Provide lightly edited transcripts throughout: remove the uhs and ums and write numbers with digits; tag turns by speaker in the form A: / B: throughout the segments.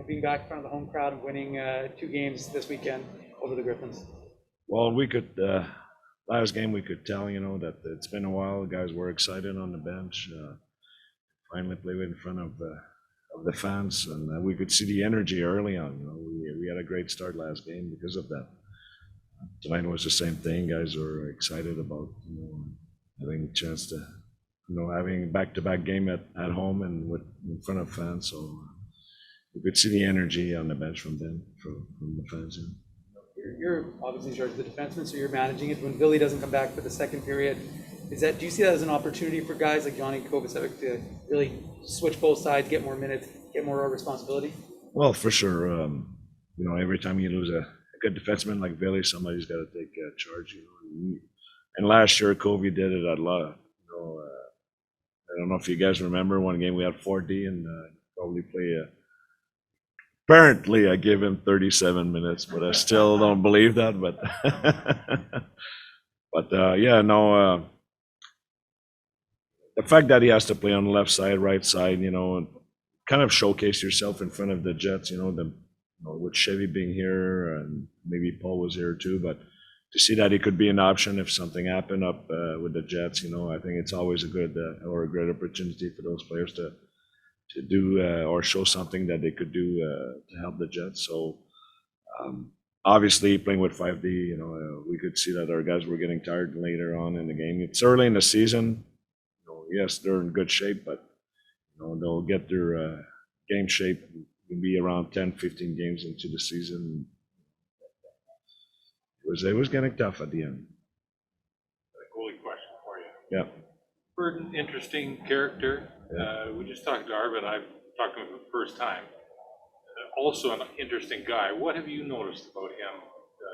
A: being back in front of the home crowd and winning 2 games this weekend over the Griffins?
B: Well, we could, last game we could tell, that it's been a while. The guys were excited on the bench. Finally played in front of the fans, and we could see the energy early on. We had a great start last game because of that. Tonight was the same thing. Guys were excited about having a chance to, having back-to-back game at home and in front of fans. So we could see the energy on the bench from them, from the fans. Yeah.
A: You're obviously in charge of the defenseman, so you're managing it. When Billy doesn't come back for the second period, do you see that as an opportunity for guys like Johnny Kovacevic to really switch both sides, get more minutes, get more responsibility?
B: Well, for sure. Every time you lose a good defenseman like Billy, somebody's got to take charge. And last year, Covey did it a lot. I don't know if you guys remember one game we had 4D and probably play. Apparently, I gave him 37 minutes, but I still don't believe that. But the fact that he has to play on the left side, right side, and kind of showcase yourself in front of the Jets. With Chevy being here, and maybe Paul was here too, but to see that he could be an option if something happened up with the Jets, I think it's always a good or a great opportunity for those players to do or show something that they could do to help the Jets. So obviously playing with 5D, we could see that our guys were getting tired later on in the game. It's early in the season. Yes, they're in good shape, but they'll get their game shape maybe around 10, 15 games into the season. It was getting tough at the end.
C: A goalie question for you.
B: Yeah.
C: Burden, interesting character.
B: Yeah.
C: We just talked to Arvid. I've talked to him for the first time. Also an interesting guy. What have you noticed about him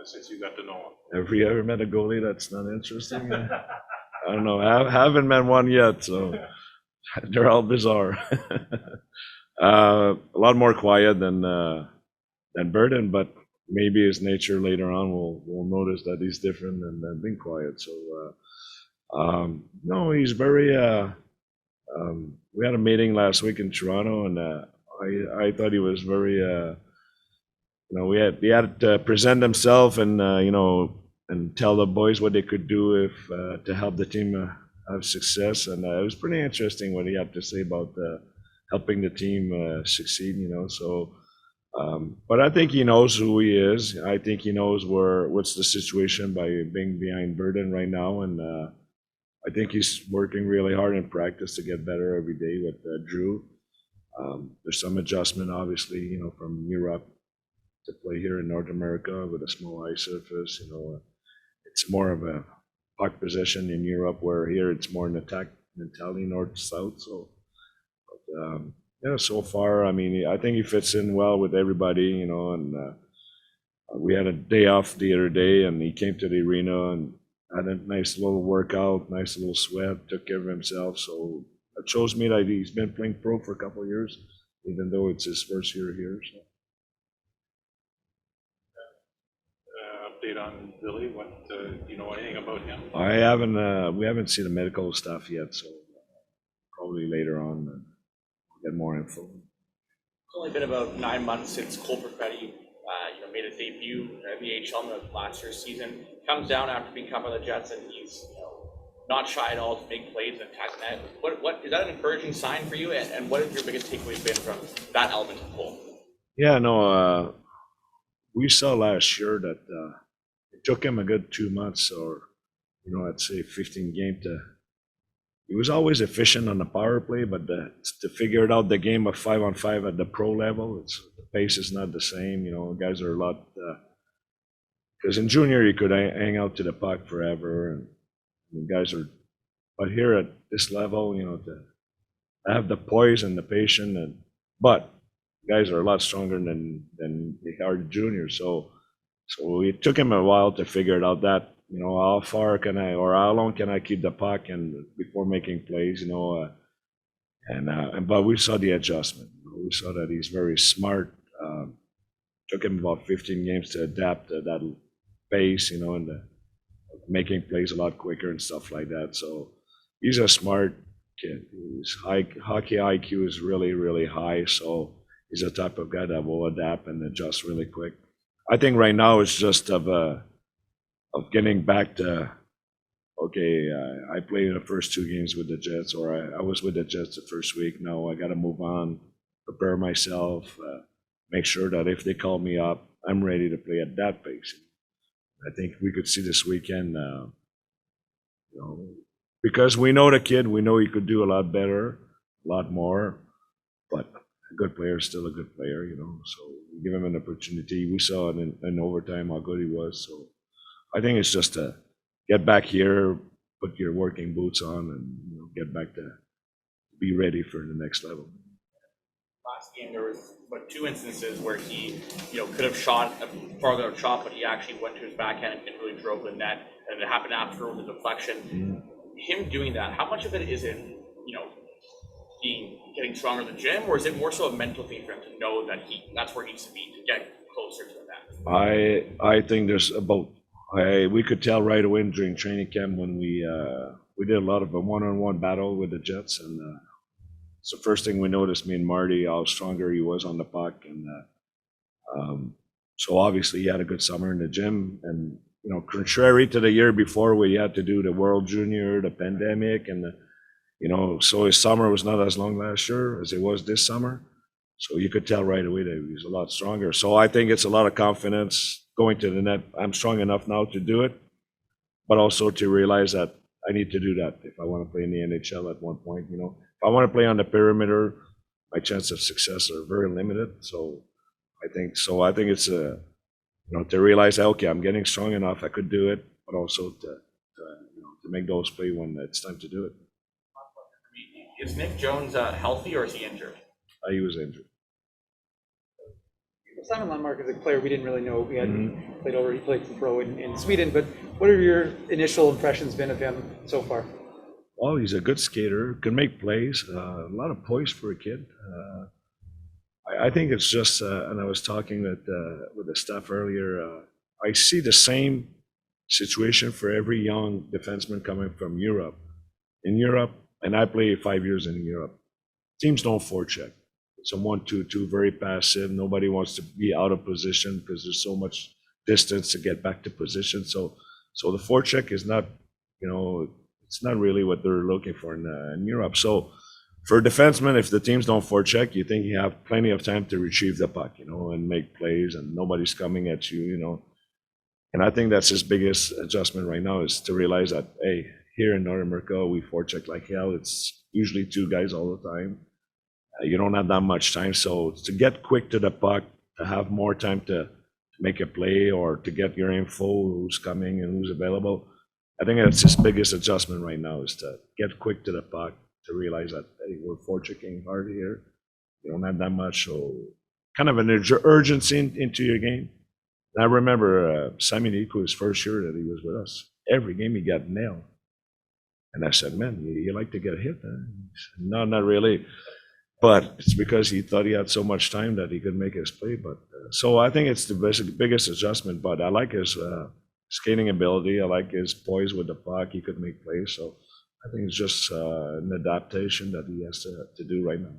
C: since you got to know him?
B: Have you ever met a goalie that's not interesting? I don't know. I haven't met one yet, so they're all bizarre. A lot more quiet than Burden, but maybe his nature later on will notice that he's different than being quiet. So no, he's very. We had a meeting last week in Toronto, and I thought he was very. He had to present himself and and tell the boys what they could do if to help the team have success, and it was pretty interesting what he had to say about helping the team succeed. So. But I think he knows who he is. I think he knows what's the situation by being behind Burden right now, and I think he's working really hard in practice to get better every day with Drew. There's some adjustment, obviously, from Europe to play here in North America with a small ice surface. It's more of a puck possession in Europe, where here it's more an attack mentality, north-south. So, yeah, so far, I mean, I think he fits in well with everybody, and we had a day off the other day, and he came to the arena and had a nice little workout, nice little sweat, took care of himself. So it shows me that he's been playing pro for a couple of years, even though it's his first year here. So.
C: Update on Billy. What do you know anything about him?
B: I haven't. We haven't seen the medical stuff yet, so probably later on. Get more info.
D: It's only been about 9 months since Cole Perfetti, made a debut at the AHL in the last year's season. Comes down after being cut by the Jets, and he's not shy at all to make plays and attack net. What is that an encouraging sign for you? And what have your biggest takeaways been from that element of Cole?
B: Yeah, no, we saw last year that it took him a good 2 months, or I'd say 15 games to. He was always efficient on the power play, but to figure it out, the game of 5-on-5 at the pro level, the pace is not the same. Guys are a lot. Because in junior, you could hang out to the puck forever, and guys are. But here at this level, to have the poise and the patience, but guys are a lot stronger than they are juniors. So it took him a while to figure it out that. How far can I, or how long can I keep the puck and before making plays, but we saw the adjustment. We saw that he's very smart. Took him about 15 games to adapt to that pace, and making plays a lot quicker and stuff like that. So he's a smart kid. His hockey IQ is really, really high. So he's a type of guy that will adapt and adjust really quick. I think right now it's just of getting back to, okay, I played the first 2 games with the Jets, or I was with the Jets the first week. Now I got to move on, prepare myself, make sure that if they call me up, I'm ready to play at that pace. I think we could see this weekend, because we know the kid, we know he could do a lot better, a lot more, but a good player is still a good player, so we give him an opportunity. We saw in overtime how good he was, so I think it's just to get back here, put your working boots on, and get back to be ready for the next level.
D: Last game, there was 2 instances where he, could have shot a farther shot, but he actually went to his backhand and really drove the net, and it happened after with the deflection. Him doing that, how much of it is in, getting stronger in the gym, or is it more so a mental thing for him to know that that's where he needs to be to get closer to the net?
B: I think there's about. We could tell right away during training camp when we did a lot of a one-on-one battle with the Jets, and it's the first thing we noticed, me and Marty, how stronger he was on the puck, and so obviously he had a good summer in the gym, and contrary to the year before where he had to do the World Junior, the pandemic, and so his summer was not as long last year as it was this summer, so you could tell right away that he was a lot stronger. So I think it's a lot of confidence going to the net. I'm strong enough now to do it, but also to realize that I need to do that if I want to play in the NHL at one point. If I want to play on the perimeter, my chance of success are very limited. So I think it's to realize that, okay, I'm getting strong enough, I could do it, but also to make those play when it's time to do it.
D: Is Nick Jones healthy, or is he injured?
B: He was injured.
A: Simon Lundmark is a player we didn't really know. We hadn't played over. He played some pro in Sweden. But what have your initial impressions been of him so far?
B: Well, he's a good skater, can make plays, a lot of poise for a kid. I think it's just, and I was talking with the staff earlier, I see the same situation for every young defenseman coming from Europe. In Europe, and I played 5 years in Europe, teams don't forecheck. It's a 1-2-2, very passive. Nobody wants to be out of position because there's so much distance to get back to position. So the forecheck is not, it's not really what they're looking for in Europe. So for a defenseman, if the teams don't forecheck, you think you have plenty of time to retrieve the puck, and make plays, and nobody's coming at you, And I think that's his biggest adjustment right now, is to realize that, hey, here in North America, we forecheck like hell. It's usually 2 guys all the time. You don't have that much time, so to get quick to the puck, to have more time to make a play, or to get your info, who's coming and who's available, I think that's his biggest adjustment right now, is to get quick to the puck, to realize that, hey, we're forechecking hard here. You don't have that much, so kind of an urgency into your game. And I remember Simon Iko, his first year that he was with us, every game he got nailed. And I said, man, you like to get hit? Huh? He said, no, not really. But it's because he thought he had so much time that he could make his play. But so I think it's the biggest adjustment. But I like his skating ability. I like his poise with the puck. He could make plays. So I think it's just an adaptation that he has to do right now.